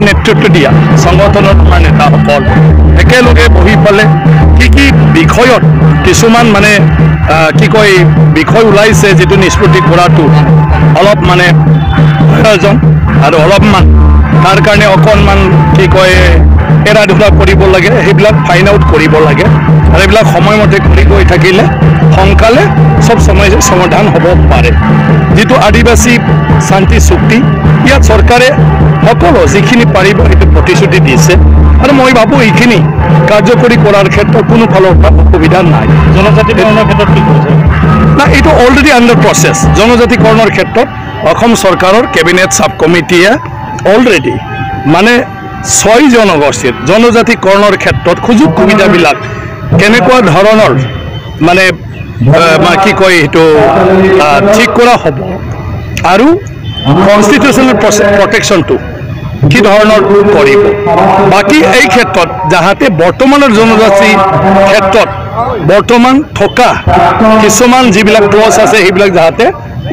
নেতৃত্ব দিয়া সংগঠনৰ নেতাসকল একেলগে বহি পেলাই কি বিষয়ত কিছুমান মানে কি কয় বিষয় ওলাইছে যেটো নিষ্পত্তি কৰাটো অলপ মানে প্ৰয়োজন আৰু অলপমান তাৰ কাৰণে অকণমান কি কয় এৰা ধৰা কৰিব লাগে সেইবিলাক ফাইন আউট কৰিব লাগে আৰু এইবিলাক সময়মতে কৰি গৈ থাকিলে সোনকালে সব সমস্যাৰ সমাধান হ'ব পাৰে যেটো আদিবাসী শান্তি চুক্তি ইয়াত চৰকাৰে সকলো যিখিনি পাৰিব সেইটো প্ৰতিশ্ৰুতি দিছে আৰু মই ভাবো এইখিনি কাৰ্যকৰী কৰাৰ ক্ষেত্ৰত কোনো ফালৰ পৰা অসুবিধা নাই জনজাতিকৰণৰ ক্ষেত্ৰত কি কৈছে না এইটো অলৰেডি আণ্ডাৰ প্ৰচেছ জনজাতিকৰণৰ ক্ষেত্ৰত অসম চৰকাৰৰ কেবিনেট সাব কমিটিয়ে অলৰেডি মানে 6 জনগোষ্ঠীৰ জনজাতিকৰণৰ ক্ষেত্ৰত সুযোগ সুবিধাবিলাক কেনেকুৱা ধৰণৰ মানে কি কয় এইটো ঠিক কৰা হ'ব আৰু কনষ্টিটিউচনেল প্ৰটেকশ্যনটো কি ধৰণৰ কৰিব বাকি এই ক্ষেত্ৰত যাহাতে বৰ্তমানৰ জনজাতি ক্ষেত্ৰত বৰ্তমান থকা কিছুমান যিবিলাক ক্লজ আছে সেইবিলাক যাহাতে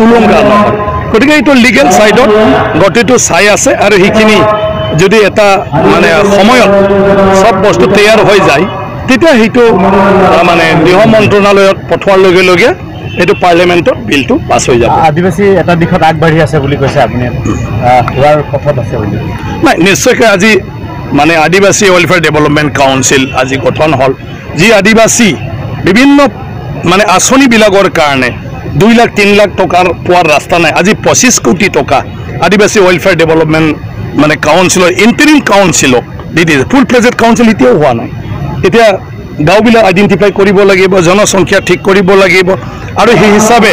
উলংঘা নহয় গতিকে এইটো লিগেল সাইডত গতিটো চাই আছে আৰু সেইখিনি যদি এটা মানে সময়ত সব বস্তু তৈয়াৰ হৈ যায় তেতিয়া সেইটো মানে গৃহ মন্ত্ৰণালয়ত পঠোৱাৰ লগে লগে এইটো পাৰ্লিমেণ্টত বিলটো পাছ হৈ যাব আদিবাসী এটা দিশত আগবাঢ়ি আছে বুলি কৈছে আপুনি হোৱাৰ পথত আছে বুলি নাই নিশ্চয়কৈ আজি মানে আদিবাসী ৱেলফেয়াৰ ডেভেলপমেণ্ট কাউন্সিল আজি গঠন হ'ল যি আদিবাসী বিভিন্ন মানে আঁচনিবিলাকৰ কাৰণে 2 লাখ 3 লাখ টকাৰ পোৱাৰ ৰাস্তা নাই আজি 25 কোটি টকা আদিবাসী ৱেলফেয়াৰ ডেভেলপমেণ্ট মানে কাউন্সিলৰ ইণ্টাৰিম কাউন্সিলক দি দিছে ফুল ফ্লেজেড কাউন্সিল এতিয়াও হোৱা নাই এতিয়া গাঁওবিলাক আইডেণ্টিফাই কৰিব লাগিব জনসংখ্যা ঠিক কৰিব লাগিব আৰু সেই হিচাপে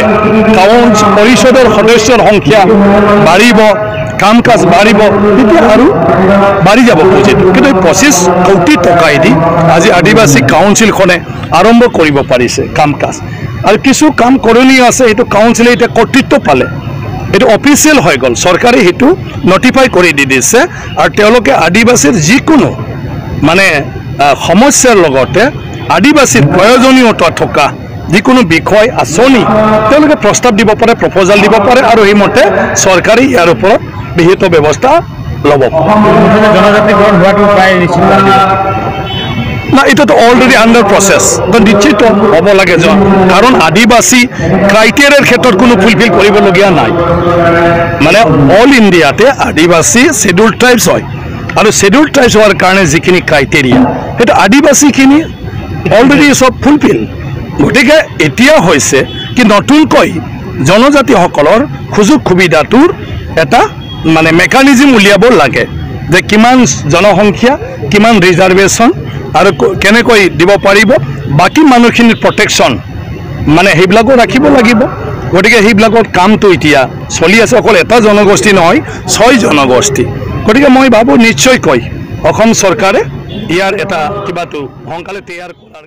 পৰিষদৰ সদস্যৰ সংখ্যা বাঢ়িব কাম কাজ বাঢ়িব তেতিয়া আৰু বাঢ়ি যাব পুঁজিটো কিন্তু 25 কোটি টকাই দি আজি আদিবাসী কাউন্সিলখনে আৰম্ভ কৰিব পাৰিছে কাম কাজ আৰু কিছু কাম কৰণীয় আছে এইটো কাউন্সিলে এতিয়া কৰ্তৃত্ব পালে এইটো অফিচিয়েল হৈ গ'ল চৰকাৰে সেইটো নটিফাই কৰি দি দিছে আৰু তেওঁলোকে আদিবাসীৰ যিকোনো মানে সমস্যাৰ লগতে আদিবাসীৰ প্ৰয়োজনীয়তা থকা যিকোনো বিষয় আঁচনি তেওঁলোকে প্ৰস্তাৱ দিব পাৰে প্ৰপ'জাল দিব পাৰে আৰু সেইমতে চৰকাৰে ইয়াৰ ওপৰত বিহিত ব্যৱস্থা ল'ব জনজাতিকৰণ হোৱাটো প্ৰায় নিশ্চিত না এটাতো অলৰেডি আণ্ডাৰ প্ৰচেছ তো নিশ্চিত হ'ব লাগে কাৰণ আদিবাসী ক্ৰাইটেৰিয়াৰ ক্ষেত্ৰত কোনো ফুলফিল কৰিবলগীয়া নাই মানে অল ইণ্ডিয়াতে আদিবাসী শ্বেডিউল ট্ৰাইবছ হয় আৰু শ্বেডিউল ট্ৰাইবছ হোৱাৰ কাৰণে যিখিনি ক্ৰাইটেৰিয়া সেইটো আদিবাসীখিনি অলৰেডি সব ফুলফিল গতিকে এতিয়া হৈছে কি নতুনকৈ জনজাতিসকলৰ সুযোগ সুবিধাটোৰ এটা মানে মেকানিজম উলিয়াব লাগে যে কিমান জনসংখ্যা কিমান ৰিজাৰ্ভেশ্যন আৰু কেনেকৈ দিব পাৰিব বাকি মানুহখিনিৰ প্ৰটেকশ্যন মানে সেইবিলাকো ৰাখিব লাগিব গতিকে সেইবিলাকৰ কামটো এতিয়া চলি আছে অকল এটা জনগোষ্ঠী নহয় 6 জনগোষ্ঠী গতিকে মই ভাবোঁ নিশ্চয়কৈ অসম চৰকাৰে ইয়াৰ এটা কিবাটো সোনকালে তৈয়াৰ কৰাৰ